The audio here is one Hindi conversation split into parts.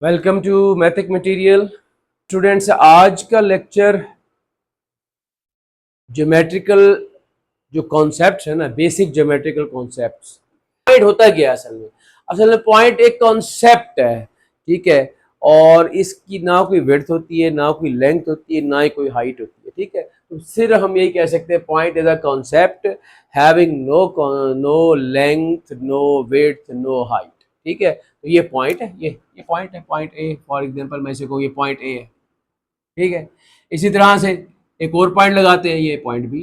वेलकम टू मैथिक मटेरियल स्टूडेंट्स। आज का लेक्चर ज्योमेट्रिकल जो कॉन्सेप्ट्स है ना, बेसिक ज्योमेट्रिकल कॉन्सेप्ट्स। पॉइंट होता क्या है असल में पॉइंट एक कॉन्सेप्ट है, ठीक है। और इसकी ना कोई विड्थ होती है, ना कोई लेंथ होती है, ना ही कोई हाइट होती है, ठीक है। तो सिर्फ हम यही कह सकते हैं point is a concept having no length, no width, no height, ठीक है। तो ये पॉइंट है, ये पॉइंट है, पॉइंट ए। फॉर एग्जांपल मैं इसे कहूँ ये पॉइंट ए है, ठीक है। इसी तरह से एक और पॉइंट लगाते हैं, ये पॉइंट बी,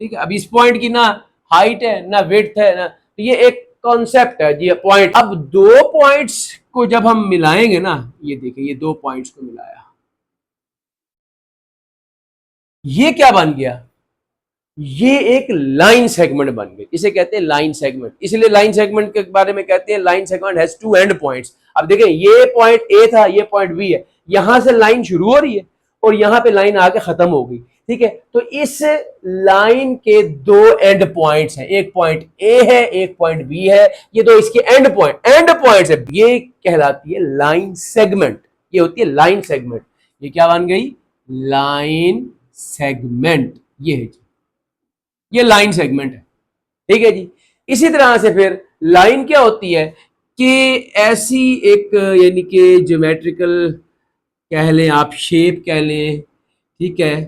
ठीक है। अब इस पॉइंट की ना हाइट है ना विड्थ है ना, तो ये एक कॉन्सेप्ट है जी, पॉइंट। अब दो पॉइंट्स को जब हम मिलाएंगे ना, ये देखिए ये दो पॉइंट्स को मिलाया, ये क्या बन गया? ये एक लाइन सेगमेंट बन गई। इसे कहते हैं लाइन सेगमेंट। इसलिए लाइन सेगमेंट के बारे में कहते हैं line segment has two end points. अब देखें ये पॉइंट ए था, ये पॉइंट बी है, यहां से लाइन शुरू हो रही है और यहां पे लाइन आके खत्म हो गई, ठीक है। तो इस लाइन के दो एंड पॉइंट्स हैं, एक पॉइंट ए है, एक पॉइंट बी है। ये दो इसके एंड पॉइंट्स है। ये कहलाती है लाइन सेगमेंट, ये होती है लाइन सेगमेंट। ये क्या बन गई? Line segment. ये है, ये लाइन सेगमेंट है, ठीक है जी। इसी तरह से फिर लाइन क्या होती है कि ऐसी एक यानी कि ज्योमेट्रिकल कह लें आप, शेप कह लें, ठीक है।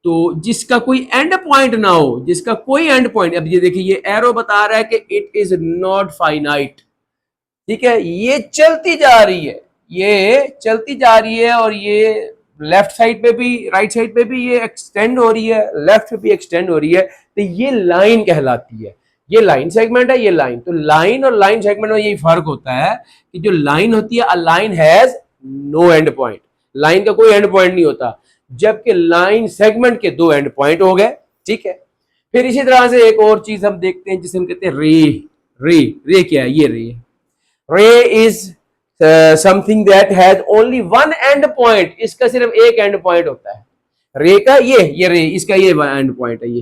तो जिसका कोई एंड पॉइंट ना हो, जिसका कोई एंड पॉइंट। अब ये देखिए ये एरो बता रहा है कि इट इज नॉट फाइनाइट, ठीक है। ये चलती जा रही है, ये चलती जा रही है और ये लेफ्ट साइड पे भी राइट साइड पे भी ये एक्सटेंड हो रही है, लेफ्ट पे भी एक्सटेंड हो रही है। तो ये लाइन कहलाती है, ये लाइन सेगमेंट है, ये लाइन। तो लाइन और लाइन सेगमेंट में यही फर्क होता है कि जो लाइन होती है, a line has no end point, line का कोई एंड पॉइंट नहीं होता, जबकि लाइन सेगमेंट के दो एंड पॉइंट हो गए, ठीक है। फिर इसी तरह से एक और चीज हम देखते हैं जिसे हम कहते हैं रे। रे, रे क्या है? ये रे है। ray is something that has only one end point। इसका सिर्फ एक एंड पॉइंट होता है रे का, ये रे, इसका ये एंड पॉइंट है ये,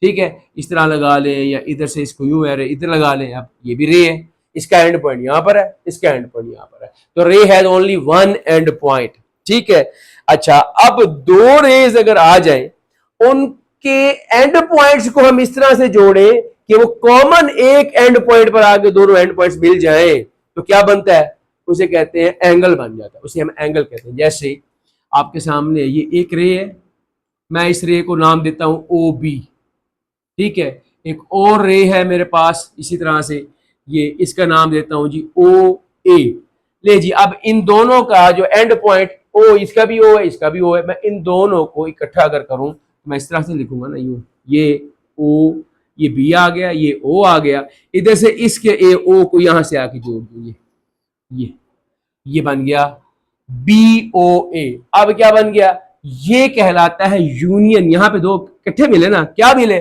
ठीक है। इस तरह लगा लें या इधर से इसको यूं है रे, इधर लगा लें। अब ये भी रे है, इसका एंड पॉइंट यहां पर है, इसका एंड पॉइंट यहां पर है। तो रे has only one and point, ठीक है। अच्छा, अब दो रेज अगर आ जाए, उनके एंड पॉइंट्स को हम इस तरह से जोड़ें कि वो कॉमन एक एंड पॉइंट पर आके दोनों एंड पॉइंट्स मिल जाएं, तो क्या बनता है? उसे कहते हैं एंगल बन जाता है, उसे हम एंगल कहते हैं। जैसे आपके सामने ये एक रे है, मैं इस रे को नाम देता हूं ओ बी, ठीक है। एक और रे है मेरे पास इसी तरह से, ये इसका नाम देता हूं जी ओ ए। ले जी, अब इन दोनों का जो एंड पॉइंट ओ, इसका भी ओ है, इसका भी ओ है, मैं इन दोनों को इकट्ठा अगर करूं तो मैं इस तरह से लिखूंगा ना, यूं, ये ओ, ये बी आ गया, ये ओ आ गया, इधर से इसके ए ओ को यहां से आके जोड़ दूं, ये बन गया बी ओ ए। अब क्या बन गया? ये कहलाता है यूनियन। यहां पे दो इकट्ठे मिले ना, क्या मिले?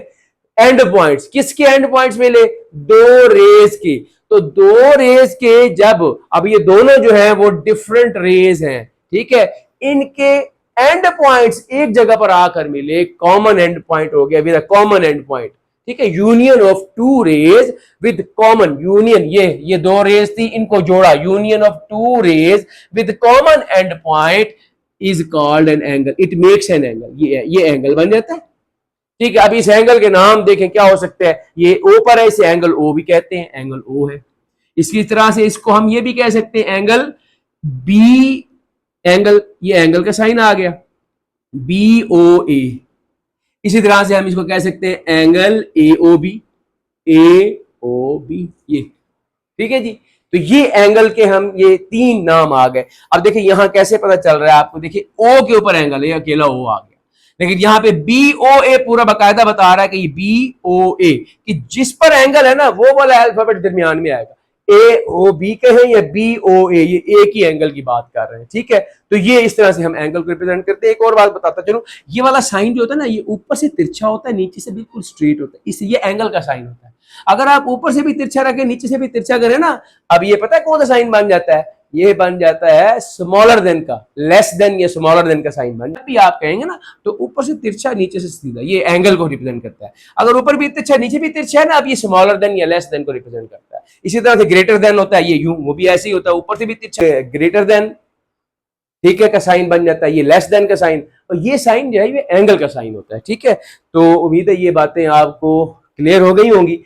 And points. किसके एंड पॉइंट्स मिले? दो रेज के। तो दो रेज के जब, अब ये दोनों जो है वो डिफरेंट रेज हैं, ठीक है, इनके एंड पॉइंट्स एक जगह पर आकर मिले, कॉमन एंड पॉइंट हो गया, with a common end point, ठीक है। Union of two rays with common, union, ये दो रेज थी, इनको जोड़ा, union of two rays with common end point is called an angle, it makes an angle. ये एंगल बन जाता है, ठीक है। अब इस एंगल के नाम देखें क्या हो सकते हैं। ये ओ पर है, इसे एंगल ओ भी कहते हैं, एंगल ओ है। इसकी तरह से इसको हम ये भी कह सकते हैं एंगल बी, एंगल, ये एंगल का साइन आ गया बी ओ ए। इसी तरह से हम इसको कह सकते हैं angle A O B, A O B, ये, ठीक है जी। तो ये एंगल के हम ये तीन नाम आ गए। अब देखिए यहां कैसे पता चल रहा है आपको, देखिए ओ के ऊपर एंगल है, अकेला ओ आ गया, लेकिन यहां पे बी ओ ए पूरा बकायदा बता रहा है कि ये बी ओ ए, कि जिस पर एंगल है ना वो वाला अल्फाबेट दरमियान में आएगा। ए ओ बी कहें या बी ओ ए, ये एक ही एंगल की बात कर रहे हैं, ठीक है। तो ये इस तरह से हम एंगल को रिप्रेजेंट करते हैं। एक और बात बताता चलूं, ये वाला साइन जो होता है ना, ये ऊपर से तिरछा होता है, नीचे से बिल्कुल स्ट्रेट होता है, इसलिए ये एंगल का साइन होता है। अगर आप ऊपर से भी तिरछा रखें, नीचे से भी तिरछा करें ना, अब ये पता है कौन सा साइन बन जाता है? ये बन जाता है स्मॉलर देन का, लेस देन या स्मॉलर देन का साइन बन। जब भी आप कहेंगे ना तो ऊपर से तिरछा, नीचे से सीधा, ये एंगल को रिप्रेजेंट करता है। अगर ऊपर भी तिरछा, नीचे भी तिरछा है ना, अब ये स्मॉलर देन या लेस देन को रिप्रेजेंट करता है। इसी तरह से ग्रेटर देन होता है, ये यूं, वो भी ऐसे ही होता है, ऊपर से भी तिरछा, ग्रेटर देन, ठीक है, का साइन बन जाता है, ये लेस देन का साइन, और ये साइन जो है ये एंगल का साइन होता है। ठीक है, तो उम्मीद है ये बातें आपको क्लियर हो गई होंगी।